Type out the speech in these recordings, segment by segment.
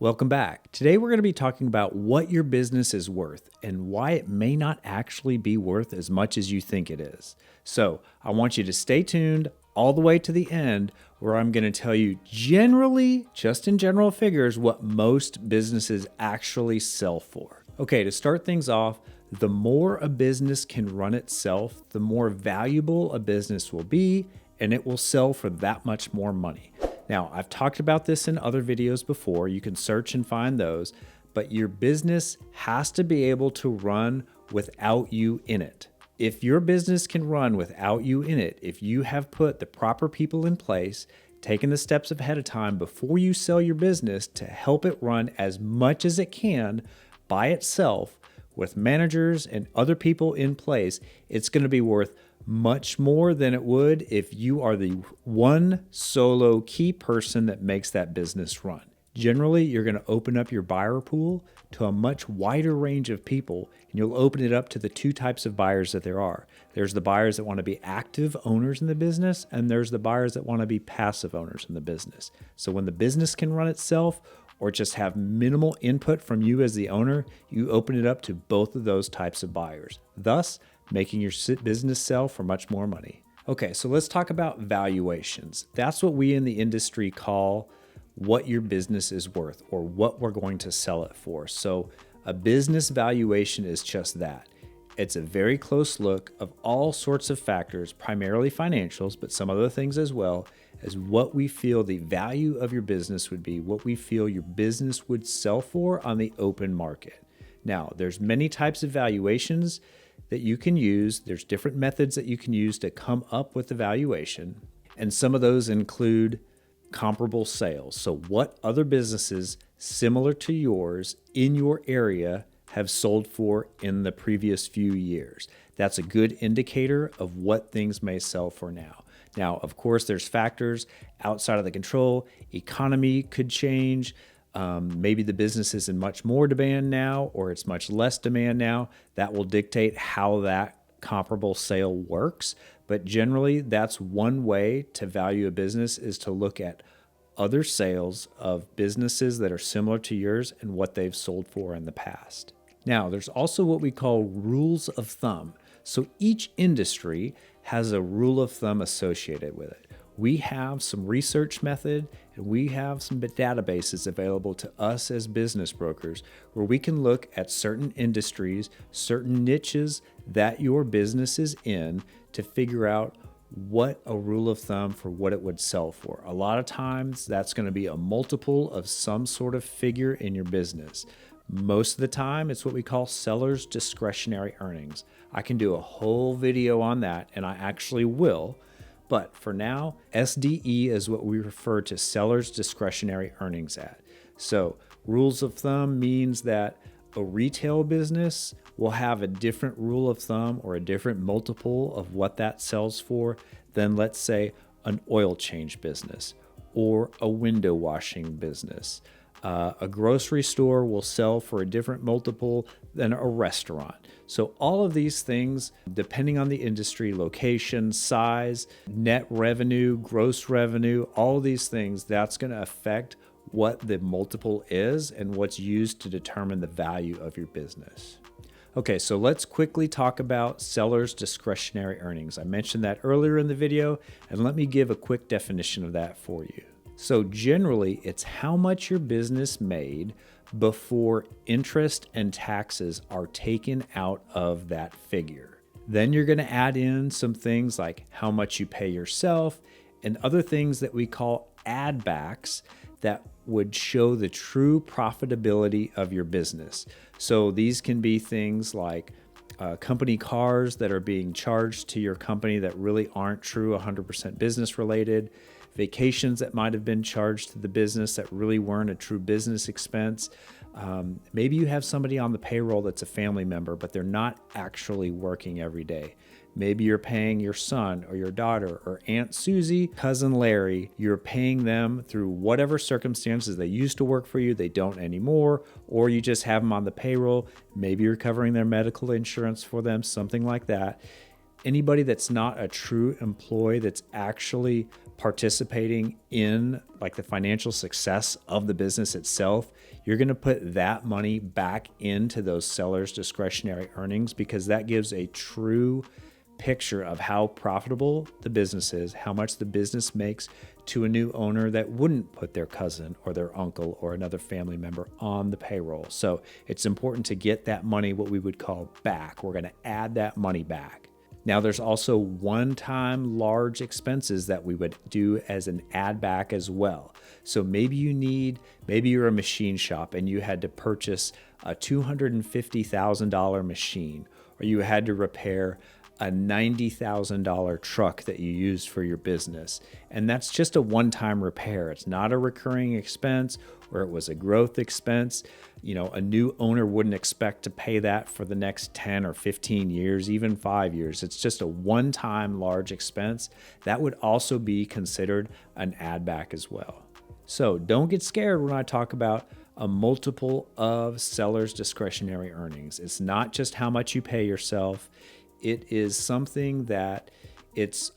Welcome back. Today we're going to be talking about what your business is worth and why it may not actually be worth as much as you think it is. So I want you to stay tuned all the way to the end where I'm going to tell you generally, just in general figures, what most businesses actually sell for. Okay, to start things off, the more a business can run itself, the more valuable a business will be, and it will sell for that much more money. Now, I've talked about this in other videos before. You can search and find those, but your business has to be able to run without you in it. If your business can run without you in it, if you have put the proper people in place, taken the steps ahead of time before you sell your business to help it run as much as it can by itself with managers and other people in place, it's going to be worth much more than it would if you are the one solo key person that makes that business run. Generally, you're going to open up your buyer pool to a much wider range of people, and you'll open it up to the two types of buyers that there are. There's the buyers that want to be active owners in the business, and there's the buyers that want to be passive owners in the business. So when the business can run itself or just have minimal input from you as the owner, you open it up to both of those types of buyers, thus making your business sell for much more money. Okay, so let's talk about valuations. That's what we in the industry call what your business is worth or what we're going to sell it for. So a business valuation is just that. It's a very close look of all sorts of factors, primarily financials, but some other things as well, as what we feel the value of your business would be, what we feel your business would sell for on the open market. Now, there's many types of valuations that you can use. There's different methods that you can use to come up with the valuation. And some of those include comparable sales. So what other businesses similar to yours in your area have sold for in the previous few years. That's a good indicator of what things may sell for now. Now, of course, there's factors outside of the control. Economy could change. Maybe the business is in much more demand now, or it's much less demand now. That will dictate how that comparable sale works. But generally, that's one way to value a business, is to look at other sales of businesses that are similar to yours and what they've sold for in the past. Now, there's also what we call rules of thumb. So each industry has a rule of thumb associated with it. We have some research method and we have some databases available to us as business brokers where we can look at certain industries, certain niches that your business is in to figure out what a rule of thumb for what it would sell for. A lot of times that's going to be a multiple of some sort of figure in your business. Most of the time, it's what we call seller's discretionary earnings. I can do a whole video on that, and I actually will. But for now, SDE is what we refer to seller's discretionary earnings at. So rules of thumb means that a retail business will have a different rule of thumb or a different multiple of what that sells for than, let's say, an oil change business or a window washing business. A grocery store will sell for a different multiple than a restaurant. So all of these things, depending on the industry, location, size, net revenue, gross revenue, all of these things, that's going to affect what the multiple is and what's used to determine the value of your business. Okay, so let's quickly talk about seller's discretionary earnings. I mentioned that earlier in the video, and let me give a quick definition of that for you. So generally, it's how much your business made before interest and taxes are taken out of that figure. Then you're going to add in some things like how much you pay yourself and other things that we call add backs that would show the true profitability of your business. So these can be things like company cars that are being charged to your company that really aren't true 100% business related, vacations that might have been charged to the business that really weren't a true business expense. Maybe you have somebody on the payroll that's a family member, but they're not actually working every day. Maybe you're paying your son or your daughter or Aunt Susie, cousin Larry. You're paying them through whatever circumstances. They used to work for you, they don't anymore, or you just have them on the payroll. Maybe you're covering their medical insurance for them, something like that. Anybody that's not a true employee that's actually participating in like the financial success of the business itself, you're going to put that money back into those sellers' discretionary earnings, because that gives a true picture of how profitable the business is, how much the business makes, to a new owner that wouldn't put their cousin or their uncle or another family member on the payroll. So it's important to get that money, what we would call, back. We're going to add that money back. Now, there's also one-time large expenses that we would do as an add back as well. So maybe you're a machine shop and you had to purchase a $250,000 machine, or you had to repair a $90,000 truck that you used for your business. And that's just a one-time repair. It's not a recurring expense, or it was a growth expense. A new owner wouldn't expect to pay that for the next 10 or 15 years, even 5 years. It's just a one-time large expense. That would also be considered an add back as well. So don't get scared when I talk about a multiple of sellers' discretionary earnings. It's not just how much you pay yourself. It is something that it's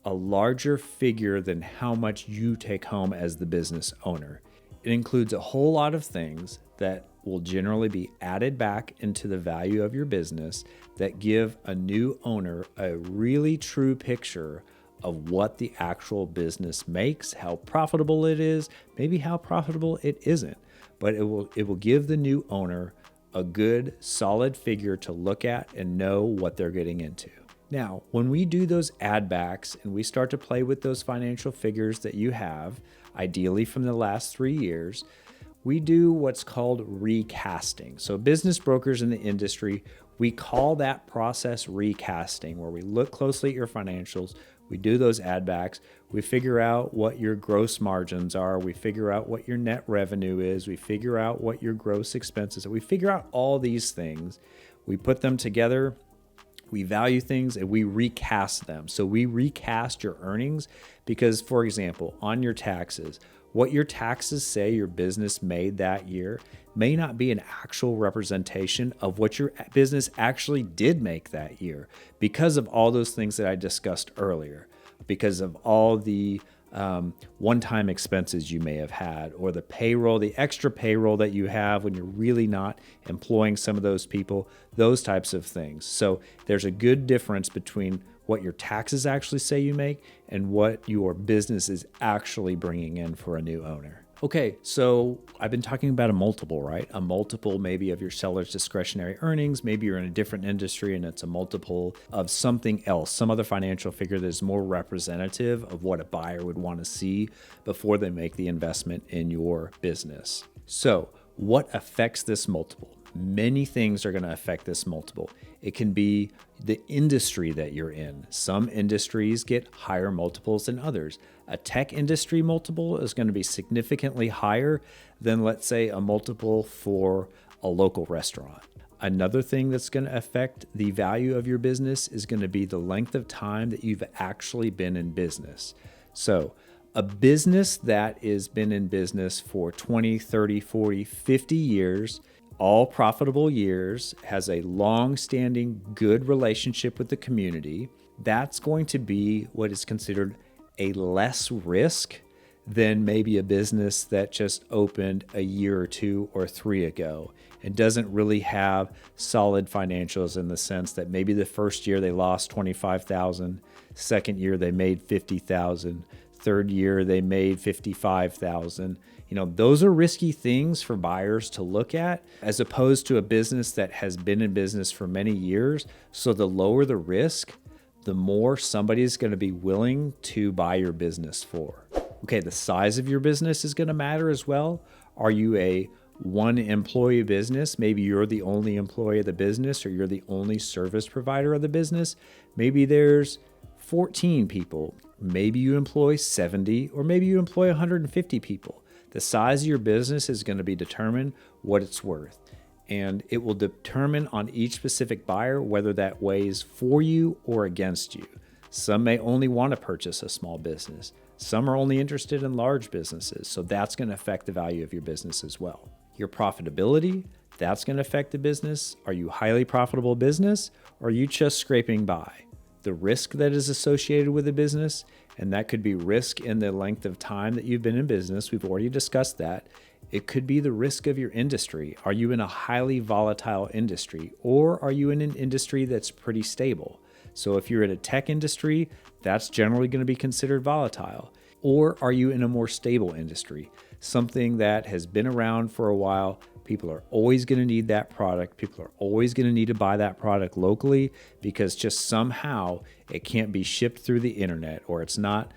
a larger figure than how much you take home as the business owner. It includes a whole lot of things that will generally be added back into the value of your business that give a new owner a really true picture of what the actual business makes, how profitable it is, maybe how profitable it isn't. But it will give the new owner a good, solid figure to look at and know what they're getting into. Now, when we do those add backs and we start to play with those financial figures that you have, ideally from the last 3 years, we do what's called recasting. So business brokers in the industry, we call that process recasting, where we look closely at your financials, we do those add backs, we figure out what your gross margins are, we figure out what your net revenue is, we figure out what your gross expenses are, we figure out all these things, we put them together, we value things, and we recast them. So we recast your earnings because, for example, on your taxes, what your taxes say your business made that year may not be an actual representation of what your business actually did make that year, because of all those things that I discussed earlier, because of all the one-time expenses you may have had, or the payroll, the extra payroll that you have when you're really not employing some of those people, those types of things. So there's a good difference between what your taxes actually say you make and what your business is actually bringing in for a new owner. Okay, so I've been talking about a multiple, right? A multiple maybe of your seller's discretionary earnings. Maybe you're in a different industry and it's a multiple of something else, some other financial figure that is more representative of what a buyer would want to see before they make the investment in your business. So what affects this multiple? Many things are going to affect this multiple. It can be the industry that you're in. Some industries get higher multiples than others. A tech industry multiple is going to be significantly higher than, let's say, a multiple for a local restaurant. Another thing that's going to affect the value of your business is going to be the length of time that you've actually been in business. So a business that has been in business for 20, 30, 40, 50 years, all profitable years, has a long-standing good relationship with the community, that's going to be what is considered a less risk than maybe a business that just opened a year or 2 or 3 ago and doesn't really have solid financials, in the sense that maybe the first year they lost $25,000, second year they made $50,000, third year they made $55,000. Those are risky things for buyers to look at, as opposed to a business that has been in business for many years. So the lower the risk, the more somebody's going to be willing to buy your business for. Okay, the size of your business is going to matter as well. Are you a one employee business? Maybe you're the only employee of the business, or you're the only service provider of the business. Maybe there's 14 people. Maybe you employ 70, or maybe you employ 150 people. The size of your business is going to be determined what it's worth. And it will determine on each specific buyer whether that weighs for you or against you. Some may only want to purchase a small business. Some are only interested in large businesses. So that's going to affect the value of your business as well. Your profitability, that's going to affect the business. Are you a highly profitable business, or are you just scraping by? the risk that is associated with a business, and that could be risk in the length of time that you've been in business. We've already discussed that. It could be the risk of your industry. Are you in a highly volatile industry, or are you in an industry that's pretty stable? So if you're in a tech industry, that's generally going to be considered volatile. Or are you in a more stable industry, something that has been around for a while? People are always going to need that product. People are always going to need to buy that product locally because just somehow it can't be shipped through the internet, or it's not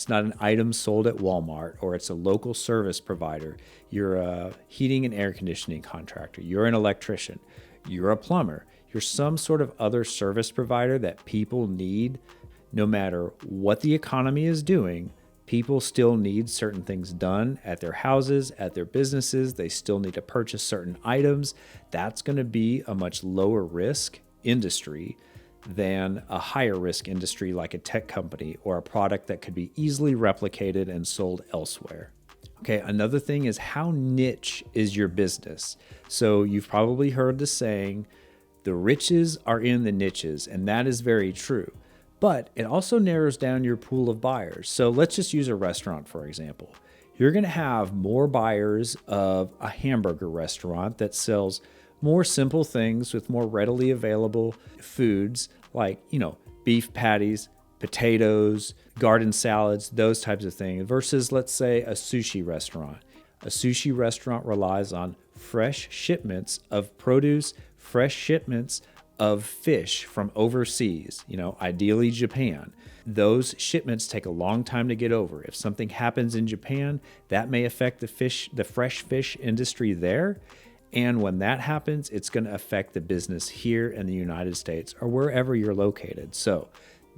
an item sold at Walmart, or it's a local service provider. You're a heating and air conditioning contractor. You're an electrician. You're a plumber. You're some sort of other service provider that people need. No matter what the economy is doing, people still need certain things done at their houses, at their businesses. They still need to purchase certain items. That's going to be a much lower risk industry than a higher risk industry like a tech company or a product that could be easily replicated and sold elsewhere. Okay, another thing is, how niche is your business? So you've probably heard the saying, the riches are in the niches, and that is very true. But it also narrows down your pool of buyers. So let's just use a restaurant, for example. You're going to have more buyers of a hamburger restaurant that sells more simple things with more readily available foods like, beef patties, potatoes, garden salads, those types of things, versus, let's say, a sushi restaurant. A sushi restaurant relies on fresh shipments of produce, fresh shipments of fish from overseas, ideally Japan. Those shipments take a long time to get over. If something happens in Japan, that may affect the fresh fish industry there. And when that happens, it's going to affect the business here in the United States or wherever you're located. So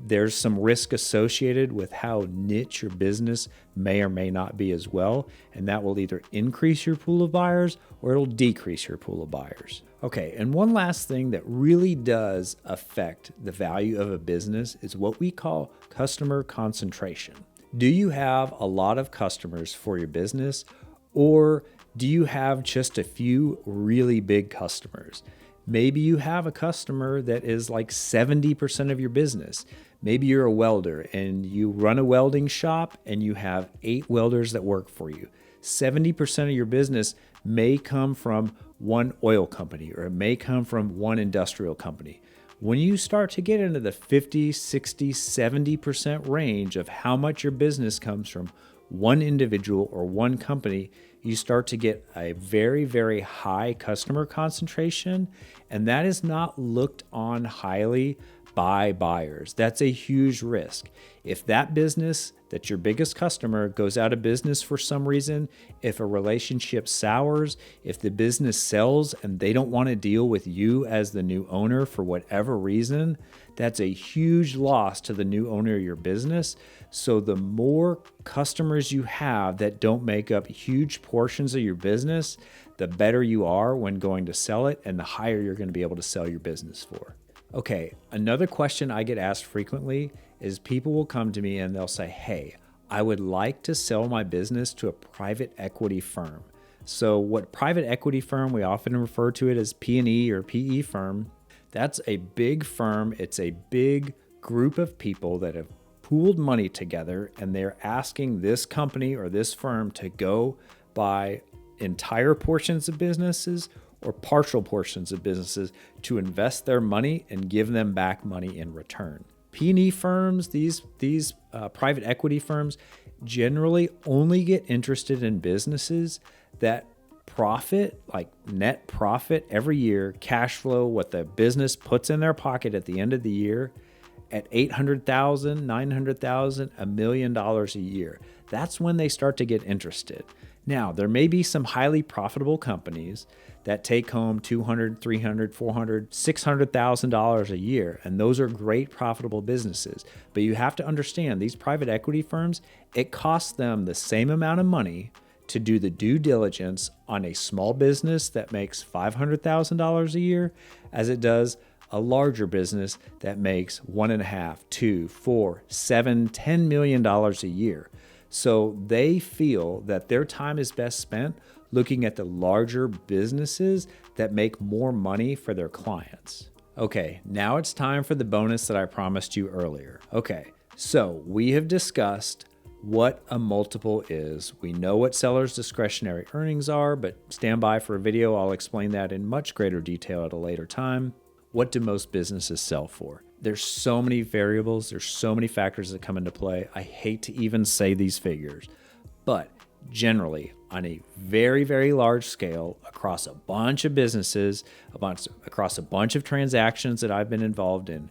there's some risk associated with how niche your business may or may not be as well. And that will either increase your pool of buyers or it'll decrease your pool of buyers. Okay, and one last thing that really does affect the value of a business is what we call customer concentration. Do you have a lot of customers for your business, or do you have just a few really big customers? Maybe you have a customer that is like 70% of your business. Maybe you're a welder and you run a welding shop and you have 8 welders that work for you. 70% of your business may come from one oil company, or it may come from one industrial company. When you start to get into the 50, 60, 70% range of how much your business comes from one individual or one company, you start to get a very, very high customer concentration, and that is not looked on highly by buyers. That's a huge risk. If that business, that's your biggest customer, goes out of business for some reason, if a relationship sours, if the business sells and they don't want to deal with you as the new owner for whatever reason, that's a huge loss to the new owner of your business. So the more customers you have that don't make up huge portions of your business, the better you are when going to sell it and the higher you're going to be able to sell your business for. Okay, another question I get asked frequently is people will come to me and they'll say, hey, I would like to sell my business to a private equity firm. So what private equity firm, we often refer to it as P&E or PE firm. That's a big firm. It's a big group of people that have pooled money together, and they're asking this company or this firm to go buy entire portions of businesses or partial portions of businesses to invest their money and give them back money in return. P&E firms, these private equity firms, generally only get interested in businesses that profit, like net profit every year, cash flow, what the business puts in their pocket at the end of the year, at $800,000, $900,000, $1 million a year. That's when they start to get interested. Now, there may be some highly profitable companies that take home $200,000, $300,000, $400,000, $600,000 a year, and those are great profitable businesses. But you have to understand, these private equity firms, it costs them the same amount of money to do the due diligence on a small business that makes $500,000 a year as it does a larger business that makes $1.5, $2, $4, $7, $10 million a year. So they feel that their time is best spent looking at the larger businesses that make more money for their clients. Okay, now it's time for the bonus that I promised you earlier. Okay, so we have discussed what a multiple is. We know what sellers' discretionary earnings are, but stand by for a video. I'll explain that in much greater detail at a later time. What do most businesses sell for? There's so many variables. There's so many factors that come into play. I hate to even say these figures, but generally on a very, very large scale across a bunch of businesses, across a bunch of transactions that I've been involved in,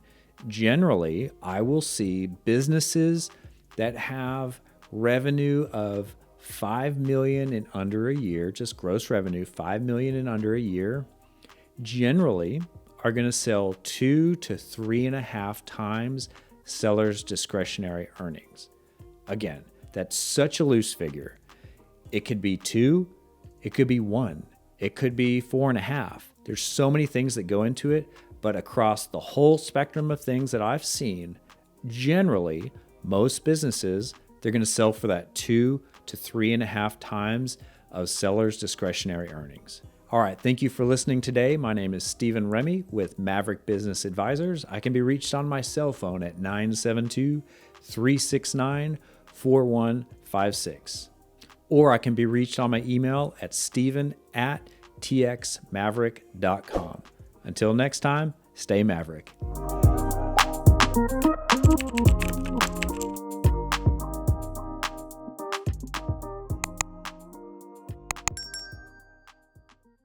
generally I will see businesses that have revenue of 5 million and under a year, just gross revenue, 5 million and under a year, generally are going to sell 2 to 3.5 times sellers' discretionary earnings. Again, that's such a loose figure. It could be 2, it could be 1, it could be 4.5. There's so many things that go into it, but across the whole spectrum of things that I've seen, generally, most businesses, they're going to sell for that 2 to 3.5 times of sellers' discretionary earnings. All right, thank you for listening today. My name is Stephen Remy with Maverick Business Advisors. I can be reached on my cell phone at 972-369-4156. Or I can be reached on my email at steven@txmaverick.com. Until next time, stay Maverick.